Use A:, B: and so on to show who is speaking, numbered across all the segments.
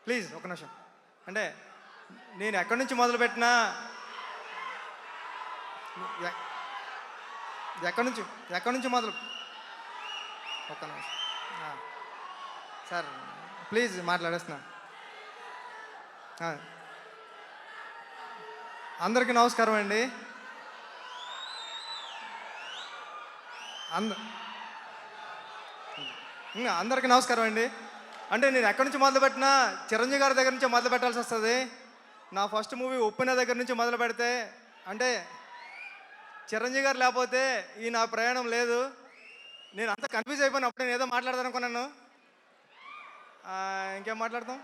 A: Please ఒక నిమిషం. అంటే నేను ఎక్కడి నుంచి మొదలుపెట్టినా ఎ- ఎక్కడి నుంచి మొదలు ఒక్క నిమిషం సార్ ప్లీజ్ మాట్లాడేస్తున్నా. ఆ, అందరికీ నమస్కారం అండి. అంద అందరికీ నమస్కారం అండి. అంటే నేను ఎక్కడి నుంచి మొదలుపెట్టినా చిరంజీవి గారి దగ్గర నుంచి మొదలు పెట్టాల్సి వస్తుంది. నా ఫస్ట్ మూవీ ఉప్పిన దగ్గర నుంచి మొదలు పెడితే అంటే చిరంజీవి గారు లేకపోతే ఈ నా ప్రయాణం లేదు. నేను అంత కన్ఫ్యూజ్ అయిపోయినప్పుడు నేను ఏదో మాట్లాడదాం అనుకున్నాను. ఇంకేం మాట్లాడతాం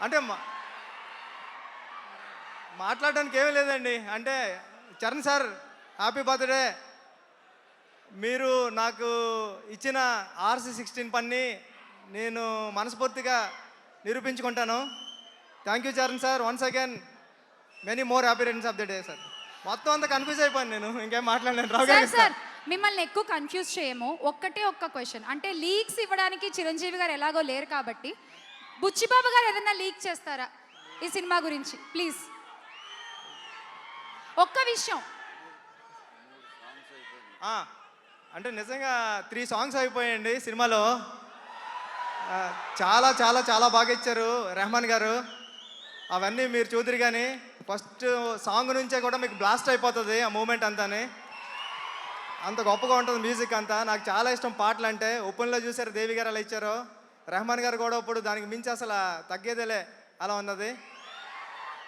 A: అంటే మాట్లాడడానికి ఏమీ లేదండి. అంటే చరణ్ సార్ హ్యాపీ బర్త్డే. మీరు నాకు ఇచ్చిన RC16 పని నేను మనస్ఫూర్తిగా నిరూపించుకుంటాను. Thank you Charan sir. Once again many more happy returns of the day sir. మొత్తం అంతా కన్ఫ్యూజ్ అయిపోయాను నేను, ఇంకేం మాట్లాడలేను. రావు గారు
B: సార్ మిమ్మల్ని ఎక్కువ కన్ఫ్యూజ్ చేయము. ఒక్క క్వశ్చన్, అంటే లీక్స్ ఇవ్వడానికి చిరంజీవి గారు ఎలాగో లేరు కాబట్టి బుచ్చిబాబు గారు ఏదైనా లీక్ చేస్తారా ఈ సినిమా గురించి? ప్లీజ్ ఒక్క విషయం.
A: అంటే నిజంగా 3 సాంగ్స్ అయిపోయాయండి సినిమాలో. చాలా చాలా చాలా బాగా ఇచ్చారు రెహమాన్ గారు. అవన్నీ మీరు చూద్దరు కానీ ఫస్ట్ సాంగ్ నుంచే కూడా మీకు బ్లాస్ట్ అయిపోతుంది ఆ మూమెంట్ అంతాని. అంత గొప్పగా ఉంటుంది మ్యూజిక్ అంతా. నాకు చాలా ఇష్టం పాటలు అంటే. ఓపెన్లో చూసారు దేవి గారు అలా ఇచ్చారు, రెహమాన్ గారు కూడా ఇప్పుడు దానికి మించి అసలు తగ్గేదేలే అలా ఉన్నది.